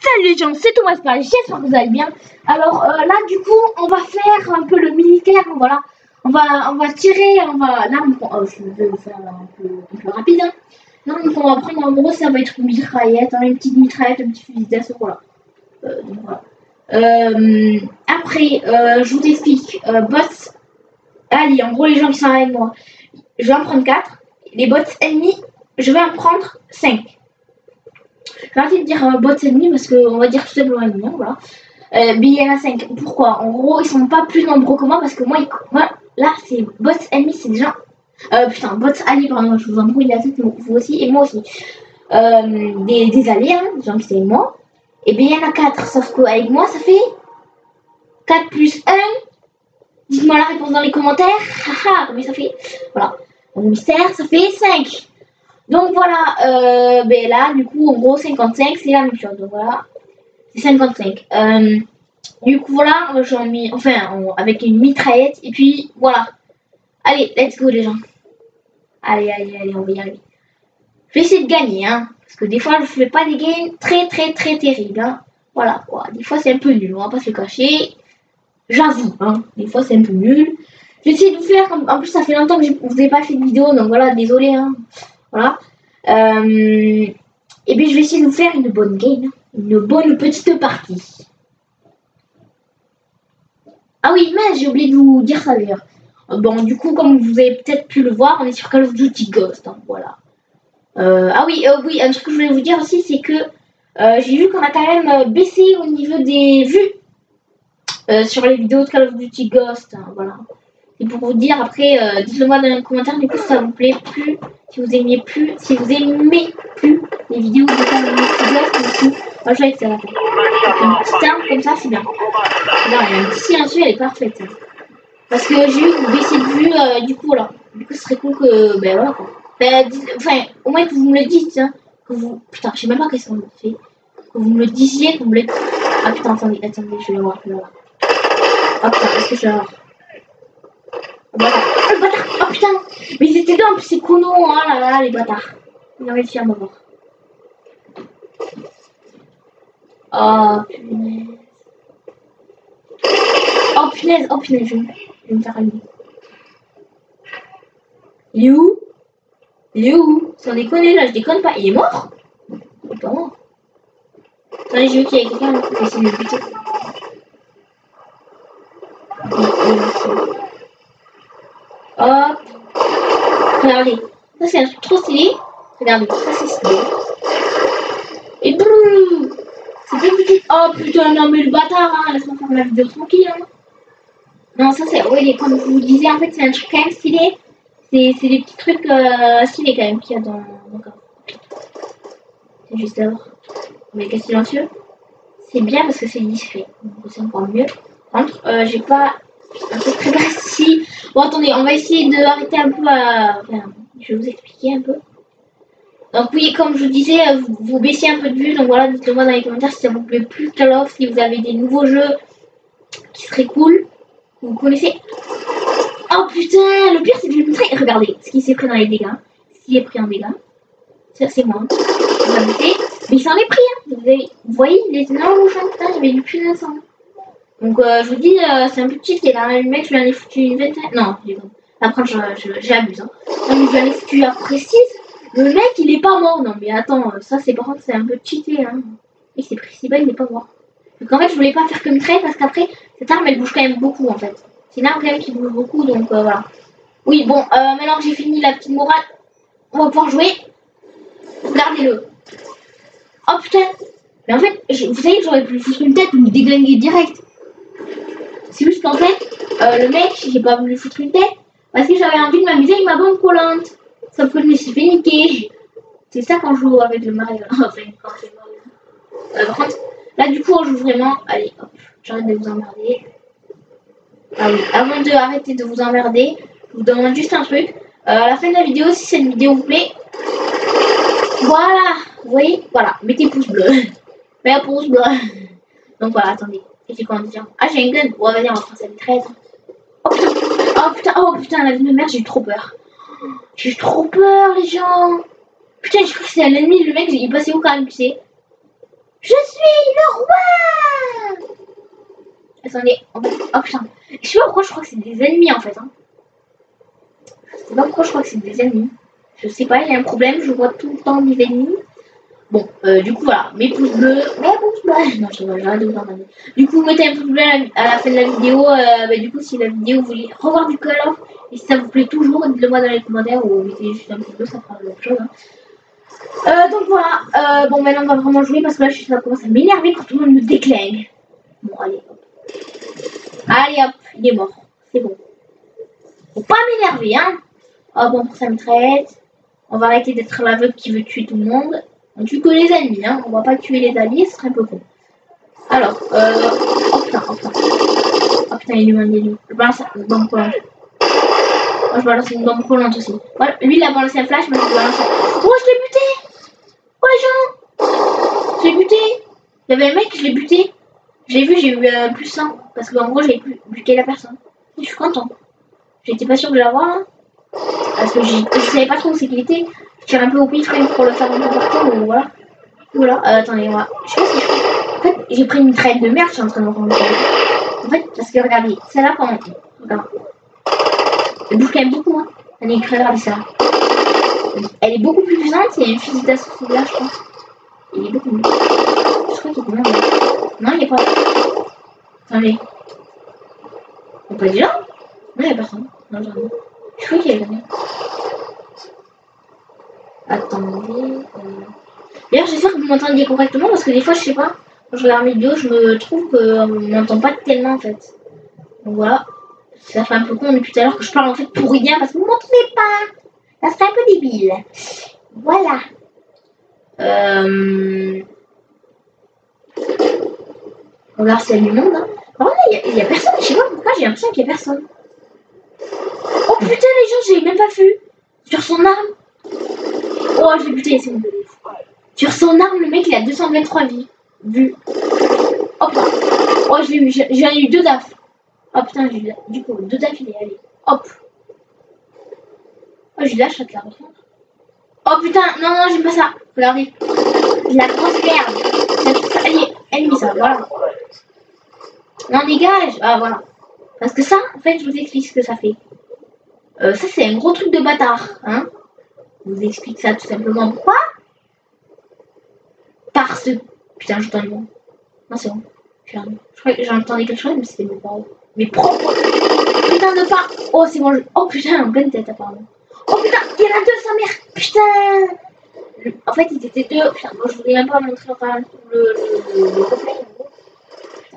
Salut les gens, c'est Thomas Page, j'espère que vous allez bien. Alors là du coup on va faire un peu le militaire, voilà. On va tirer, là je vais faire un peu rapide. Hein. Là donc on va prendre en gros, ça va être une mitraillette, hein, une petite mitraillette, un petit fusil d'assaut, voilà. Donc voilà. Après je vous explique, bots, allez en gros les gens qui sont avec moi, je vais en prendre 4. Les bots ennemis, je vais en prendre 5. J'ai arrêté de dire bots ennemis parce qu'on va dire tout simplement ennemis, voilà. Mais il y en a 5. Pourquoi? En gros, ils sont pas plus nombreux que moi parce que moi là, c'est bots ennemis, c'est des gens. Putain, bots alliés, pardon, je vous embrouille la tête, vous aussi, et moi aussi. Des alliés, hein, des gens qui sont avec moi. Et bien, il y en a 4, sauf qu'avec moi, ça fait 4 plus 1. Dites-moi la réponse dans les commentaires. Haha, combien ça fait? Voilà. Donc, mystère, ça fait 5. Donc voilà, ben là, du coup, en gros, 55, c'est la même chose. Donc voilà, c'est 55. Du coup, voilà, j'en mis, avec une mitraillette. Et puis, voilà. Allez, let's go, les gens. Allez, on va y arriver. Je vais essayer de gagner, hein. Parce que des fois, je fais pas des games très terribles, hein. Voilà, quoi. Des fois, c'est un peu nul, on va pas se le cacher. J'avoue, hein. Des fois, c'est un peu nul. Je vais essayer de vous faire, en plus, ça fait longtemps que je vous ai pas fait de vidéo. Donc voilà, désolé, hein. Voilà. Et bien je vais essayer de vous faire une bonne game, une bonne petite partie. Ah oui, mais j'ai oublié de vous dire ça d'ailleurs. Bon, du coup, comme vous avez peut-être pu le voir, on est sur Call of Duty Ghost, hein, voilà. Ah oui, oui, un truc que je voulais vous dire aussi, c'est que j'ai vu qu'on a quand même baissé au niveau des vues sur les vidéos de Call of Duty Ghost, hein, voilà. Et pour vous dire, après, dites-le moi dans les commentaires, du coup, si ça vous plaît plus, si vous aimez plus les vidéos de Call of Duty Ghost, du coup, moi je like ça. Une petite arme comme ça, c'est bien. Là, il y a un petit silencieux, elle est parfaite. Hein. Parce que j'ai vu que vous baissiez de vue, du coup, là. Du coup, ce serait cool que, ben voilà, quoi. Ben, au moins que vous me le dites, hein. Que vous, putain, je sais même pas qu'est-ce qu'on fait. Que vous me le disiez, que vous me le... Ah putain, attendez, je vais le voir, Ah putain, est-ce que je vais le voir? Oh le bâtard! Oh putain! Mais ils étaient deux en plus, ces conos, oh là là, les bâtards. Ils ont réussi à me voir. Oh punaise. Oh punaise, je vais me faire allumer. Il est où? Sans déconner, là, je déconne pas. Il est mort? Il est pas mort. Attendez, j'ai vu qu'il y a quelqu'un qui essaie de me buter. Hop. Regardez. Ça, c'est un truc trop stylé. Regardez, ça, c'est stylé. Et brrrr. C'était petit. Oh putain, non, mais le bâtard, hein. Laisse-moi faire ma vidéo tranquille, hein. Non, ça, c'est. Oui, comme je vous disais, en fait, c'est un truc quand même stylé. C'est des petits trucs stylés quand même qu'il y a dans le corps. C'est juste là. Mais qu'est-ce silencieux? C'est bien parce que c'est discret. Donc c'est encore mieux. Par contre, j'ai pas un truc très précis. Bon, attendez, on va essayer de arrêter un peu à. Enfin, je vais vous expliquer un peu. Donc, oui, comme je vous disais, vous baissiez un peu de vue. Donc voilà, dites-le moi dans les commentaires si ça vous plaît plus Call of, si vous avez des nouveaux jeux qui seraient cool. Vous connaissez. Oh putain, le pire c'est que je vais vous montrer. Regardez ce qui s'est pris dans les dégâts. Ce qui est pris en dégâts. Ça, c'est moi. Mais il s'en est pris, hein. Vous voyez, il est énorme au champ, putain, j'avais eu plus d'un sang. Donc je vous dis, c'est un peu cheaté là. Le mec, je lui en ai foutu une vingtaine. Non, après j'abuse. Hein. Non, mais je lui en ai foutu après 6. Le mec, il est pas mort. Non, mais attends, ça c'est par contre, c'est un peu cheaté. Hein. Il s'est pris si bas, il est pas mort. Donc en fait, je voulais pas faire comme trait parce qu'après, cette arme elle bouge quand même beaucoup en fait. C'est une arme quand même qui bouge beaucoup, donc voilà. Oui, bon, maintenant que j'ai fini la petite morale, on va pouvoir jouer. Regardez-le. Oh putain! Mais en fait, vous savez que j'aurais pu lui foutre une tête ou me déglinguer direct. C'est juste qu'en fait, le mec, j'ai pas voulu lui foutre une tête parce que j'avais envie de m'amuser avec ma bombe collante. Sauf que je me suis fait niquer. C'est ça quand je joue avec le Mario. Enfin, quand c'est Mario. Par contre, là du coup, on joue vraiment. Allez, hop, j'arrête de vous emmerder. Ah oui, avant de arrêter de vous emmerder, je vous demande juste un truc. À la fin de la vidéo, si cette vidéo vous plaît, voilà, vous voyez, voilà, mettez pouce bleu. Mets un pouce bleu. Donc voilà, attendez. Et c'est quoi déjà? Ah, j'ai un gun. Bon, vas-y, on va prendre cette 13. Oh putain, la vie de merde, j'ai eu trop peur. J'ai eu trop peur, les gens. Putain, je crois que c'est un ennemi, le mec, il passait où quand même, tu sais? Je suis le roi. Attendez, en fait, oh putain. Je sais pas pourquoi je crois que c'est des ennemis en fait. Hein. Je sais pas pourquoi je crois que c'est des ennemis. Je sais pas, il y a un problème, je vois tout le temps des ennemis. Bon, du coup voilà, mes pouces bleus. Non, j'arrête de vous demander. Du coup, vous mettez un pouce bleu à la fin de la vidéo. Du coup, si la vidéo vous voulez revoir du Call of, et si ça vous plaît toujours, dites-le moi dans les commentaires ou mettez juste un pouce bleu, ça fera la même chose. Hein. Donc voilà, bon maintenant on va vraiment jouer parce que là ça commence à m'énerver quand tout le monde me déclingue. Bon, allez hop. Allez hop, il est mort. C'est bon. Faut pas m'énerver, hein. Oh bon, pour sa mitraillette. On va arrêter d'être la veuve qui veut tuer tout le monde. On tue que les ennemis, hein. On va pas tuer les alliés, ce serait un peu con. Alors, oh putain, oh putain. Oh putain, il est loin, il est loin. Je balance une bombe collante. Moi, je balance une bombe collante aussi. Voilà, lui, il a balancé un flash, moi, je balance. Oh, je l'ai buté! Oh, les gens! Je l'ai buté! Il y avait un mec, je l'ai buté. J'ai vu, j'ai eu plus 100. Parce qu'en gros, j'ai buté la personne. Je suis content. J'étais pas sûre de l'avoir, hein. Parce que je savais pas trop où c'est qu'il était. Je tire un peu au pif pour le faire un peu partout, mais voilà. Voilà, attendez, moi. Je sais pas si je... En fait, j'ai pris une traîne de merde, je suis en train de me rendre compte. En fait, parce que regardez, celle-là, quand on... Regarde. Elle bouge quand même beaucoup, hein. Elle est regardez ça. Elle est beaucoup plus puissante, c'est une fusil d'assaut là, je pense. Il est beaucoup mieux. Je crois qu'il est bien. Non, il est pas là. Attendez. Il est pas déjà? Non, il y a personne. Non, j'en ai. Je crois qu'il y a quelqu'un. Attendez. D'ailleurs, j'espère que vous m'entendiez correctement parce que des fois, je sais pas. Quand je regarde mes vidéos, je me trouve qu'on m'entend pas tellement en fait. Donc voilà. Ça fait un peu con depuis tout à l'heure que je parle en fait pour rien parce que vous m'entendez pas. Ça serait un peu débile. Voilà. On va voir s'il y a du monde. Hein. Par contre, il y a personne. Je sais pas pourquoi j'ai l'impression qu'il y a personne. Oh putain, les gens, j'ai même pas vu. Sur son arme. Oh, je l'ai buté, c'est bon. Sur son arme, le mec, il a 223 vies. Vu. Oh putain. Oh, je l'ai eu. J'en ai eu 2 daf. Oh putain, j'ai eu du coup 2 d'affilée. Allez. Hop. Oh, j'ai eu la chatte là. Oh putain, non, non, j'aime pas ça. Regardez. La grosse merde. Allez, ennemi ça, voilà. Non, dégage. Ah, voilà. Parce que ça, en fait, je vous explique ce que ça fait. Ça, c'est un gros truc de bâtard. Hein. Je vous explique ça tout simplement. Pourquoi? Parce que... Putain, j'entends le mot. Non, c'est bon. Je crois que j'entendais quelque chose, mais c'était mes paroles. Mes propres... Putain de pas... Oh, c'est bon. Oh, putain, en pleine tête, apparemment. Oh, putain, il y en a 2, sa mère. Putain. En fait, ils étaient 2. Putain, moi, je voulais même pas montrer enfin, le replay.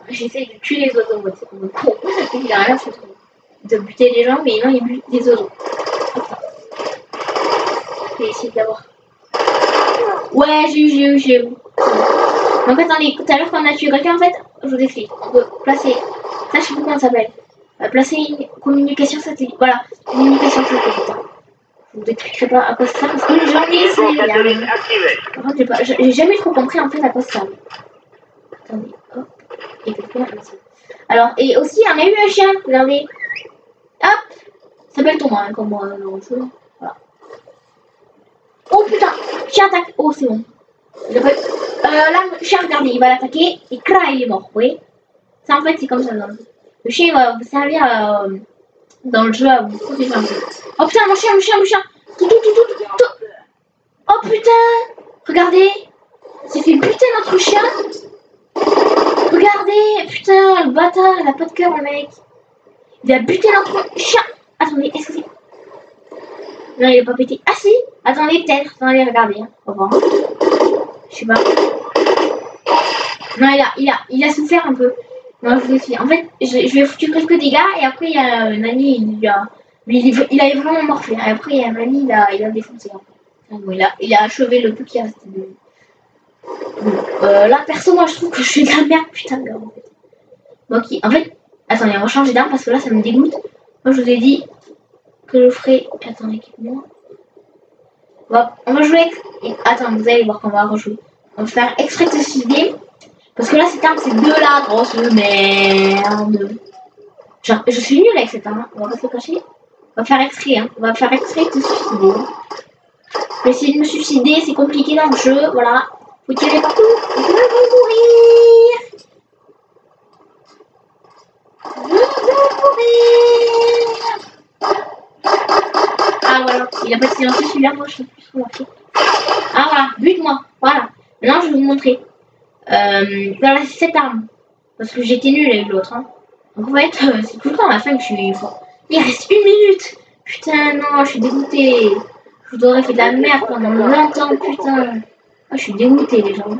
J'essaie de tuer les oiseaux, moi, c'est comme un con. Il a rien foutu. De buter les gens, mais non, il bute des oiseaux. Je vais essayer d'avoir. Ouais, j'ai eu. En fait, attendez, tout à l'heure, quand on a tué quelqu'un, en fait, je vous explique. On peut placer. Ça, je sais pas comment ça s'appelle. Placer une communication satellite. Voilà, communication satellite. Je vous expliquerai pas à quoi ça sert parce que j'en ai essayé. Par contre, j'ai jamais trop compris en fait à quoi ça sert. Attendez, hop. Et quelqu'un ici. Alors, et aussi, on a eu un chien, regardez. Hop, ça s'appelle Thomas, hein, comme moi, voilà. Oh putain, chien attaque. Oh, c'est bon. Là, le chien, regardez, il va l'attaquer et cra, il est mort, vous voyez. Ça, en fait, c'est comme ça. Dans le chien, il va vous servir dans le jeu à vous protéger un peu. Oh putain, mon chien. Tout. Oh putain, regardez. C'est fait buter notre chien. Regardez, putain, le bâtard, il a pas de cœur, le mec. Il a buté notre chien. Attendez, est-ce que c'est... Non, il a pas pété. Ah si. Attendez, peut-être. Attendez, regardez. Hein. Au revoir. Je sais pas. Non, il a souffert un peu. Non, je vous explique. En fait, je lui ai foutu quelques dégâts et après, il y a un ami, il a vraiment morflé. Et après, il y a un ami, il a défoncé. Donc, il a achevé le peu qui restait de lui. Là, perso, moi, je trouve que je suis de la merde, putain de gars, en fait. Ok, en fait, attendez, on va changer d'arme parce que là, ça me dégoûte. Moi, je vous ai dit que je ferai... Attendez, équipe-moi. On va jouer... Attends, vous allez voir qu'on va rejouer. On va faire extrait de ce game. Parce que là, cette arme, c'est de la grosse merde. Genre, je suis nulle avec cette arme. On va pas se le cacher. On va faire extrait, hein. On va faire extrait de se suicider. Je vais essayer de me suicider, c'est compliqué dans le jeu, voilà. Faut tirer partout. n'y a pas de silencieux celui-là, moi je sais plus remarquer. Ah voilà, bute-moi, voilà. Maintenant je vais vous montrer. Voilà, c'est cette arme. Parce que j'étais nulle avec l'autre. Hein. Donc en fait, c'est tout le temps à la fin que je suis fort. Il reste 1 minute. Putain, non, je suis dégoûtée. Je vous aurais fait de la merde pendant longtemps, putain. Ah, je suis dégoûtée, les gens.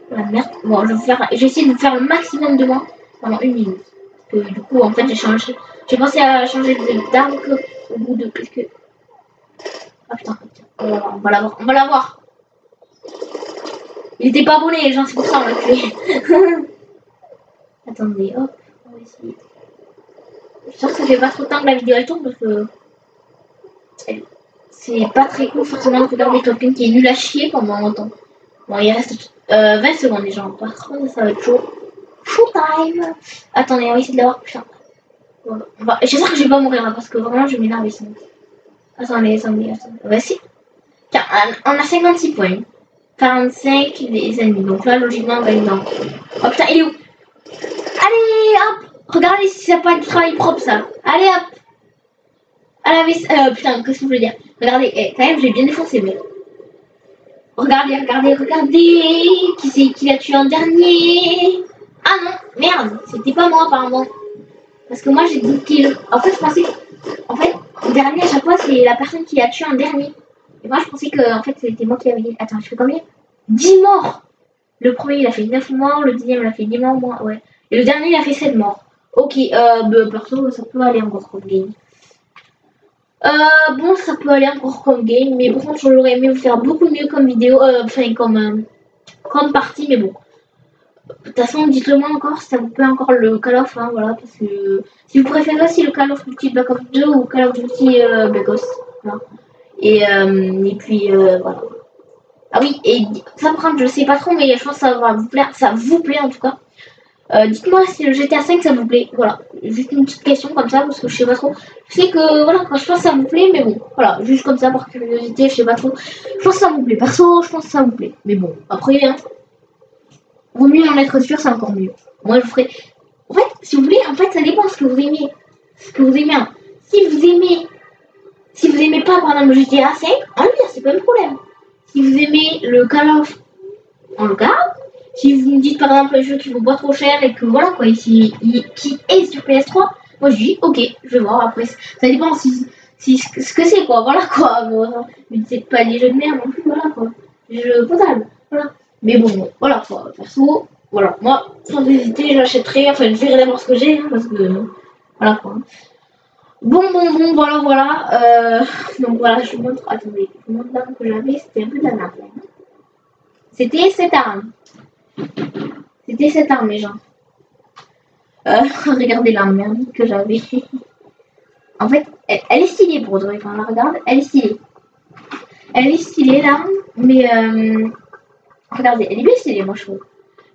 La merde. Bon, je vais essayer de vous faire le maximum de moi pendant 1 minute. Parce que du coup, en fait, j'ai pensé à changer d'arme au bout de quelques... Ah putain, on va l'avoir, on va l'avoir. Il était pas abonné, les gens, c'est pour ça on l'a tué. Attendez, hop, on va essayer. J'espère que ça fait pas trop de temps que la vidéo elle tourne parce que c'est pas très cool forcément de regarder quelqu'un qui est nul à chier pendant longtemps. Bon, il reste 20 secondes les gens. Par contre, ça va être chaud. Show time. Attendez, on va essayer de l'avoir. Putain. Voilà. J'espère que je vais pas mourir là parce que vraiment je vais m'énerver sinon. Attendez. On va essayer. Tiens, on a 56 points. 45 les ennemis. Donc là, logiquement, on va être dans. Oh putain, il est où? Allez, hop! Regardez si ça pas du travail propre ça. Allez hop! À la vaisselle. Putain, qu'est-ce que je veux dire? Regardez, quand même, j'ai bien défoncé, mais. Regardez. Qui c'est qui l'a tué en dernier? Ah non, merde, c'était pas moi apparemment. Parce que moi j'ai 10 kills. En fait, je pensais. En fait, le dernier à chaque fois, c'est la personne qui l'a tué en dernier. Et moi, je pensais que en fait, c'était moi qui avais dit. Attends, je fais combien? 10 morts! Le premier, il a fait 9 morts. Le deuxième, il a fait 10 morts, moi, ouais. Et le dernier, il a fait 7 morts. Ok, perso, ça peut aller encore comme game. Bon, ça peut aller encore comme game, mais par contre, j'aurais aimé vous faire beaucoup mieux comme vidéo, enfin, comme partie, mais bon. De toute façon, dites-le moi encore si ça vous plaît encore le Call of, hein, voilà, parce que si vous préférez aussi le Call of Duty Black Ops 2 ou Call of Duty Black Ops, voilà. Et puis, voilà. Ah oui, et ça, par contre, je sais pas trop, mais je pense que ça va vous plaire, ça vous plaît en tout cas. Dites-moi si le GTA 5 ça vous plaît, voilà, juste une petite question comme ça parce que je sais pas trop. Je sais que voilà, quand je pense que ça vous plaît, mais bon, voilà, juste comme ça par curiosité, je sais pas trop. Je pense que ça vous plaît, perso, je pense que ça vous plaît, mais bon, après, hein, vaut mieux en être sûr, c'est encore mieux. Moi, je ferai. En fait, si vous voulez, en fait, ça dépend ce que vous aimez, hein. Si vous aimez pas par exemple le GTA 5, enlevez, c'est pas le problème. Si vous aimez le Call of, on le garde. Si vous me dites par exemple un jeu qui vaut pas trop cher et que voilà quoi, qui est sur PS3, moi je dis ok, je vais voir après. Ça dépend si ce que c'est quoi, voilà quoi. Mais c'est pas des jeux de merde non plus, voilà quoi. Des jeux potables, voilà. Mais bon, voilà quoi, perso, voilà. Moi, sans hésiter, j'achèterai, enfin je verrai d'abord ce que j'ai, hein, parce que voilà quoi. Bon, voilà. Donc voilà, je vous montre, attendez, je vous montre l'arme que j'avais, c'était un peu de la merde. C'était cette arme. C'était cette arme, les gens. Regardez l'arme merde que j'avais. En fait, elle est stylée pour toi. Quand on la regarde, elle est stylée. Elle est stylée, l'arme. Mais, regardez, elle est bien stylée, moi, je trouve.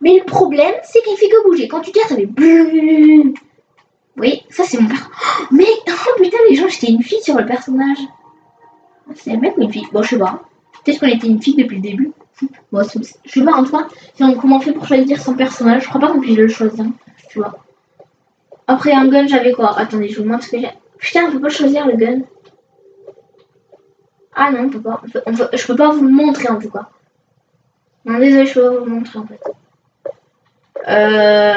Mais le problème, c'est qu'elle fait que bouger. Quand tu tires, ça fait blum. Oui, ça, c'est mon personnage. Mais, oh putain, les gens, j'étais une fille sur le personnage. C'est un mec ou une fille? Bon, je sais pas. Peut-être qu'on était une fille depuis le début. Bon, je sais pas, en tout cas, comment on fait pour choisir son personnage. Je crois pas qu'on puisse le choisir, tu vois. Après un gun, j'avais quoi? Attendez, je vous montre ce que j'ai. Putain, on peut pas choisir le gun. Ah non, on peut pas. Je peux pas vous le montrer en tout cas. Non, désolé, je peux pas vous le montrer en fait.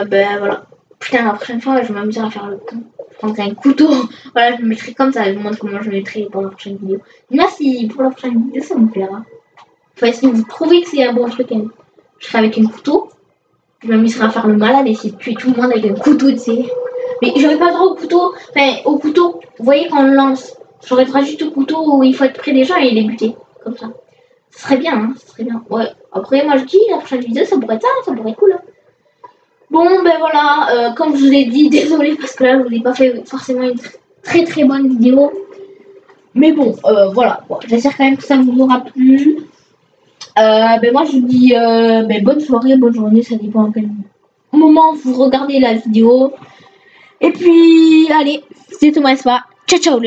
Ben voilà. Putain, la prochaine fois, je vais m'amuser à faire le temps. Je prendrai un couteau. Voilà, je me mettrai comme ça. Je vous montre comment je me mettrai pour la prochaine vidéo. Merci pour la prochaine vidéo, ça me plaira. Enfin, si vous trouvez que c'est un bon truc, je serai avec un couteau. Je m'amuserai à faire le malade et essayer de tuer tout le monde avec un couteau, tu sais. Mais j'aurais pas le droit au couteau. Enfin, au couteau, vous voyez quand on le lance. J'aurais le droit juste au couteau où il faut être près des gens et les buter. Comme ça. Ce serait bien, hein. Ce serait bien. Ouais. Après, moi je dis, la prochaine vidéo, ça pourrait être ça, ça pourrait être cool. Hein. Bon, ben voilà. Comme je vous l'ai dit, désolé parce que là, je vous ai pas fait forcément une très bonne vidéo. Mais bon, voilà. Bon, j'espère quand même que ça vous aura plu. Ben moi je vous dis bonne soirée, bonne journée, ça dépend à quel moment vous regardez la vidéo. Et puis allez, c'est tout, ciao ciao.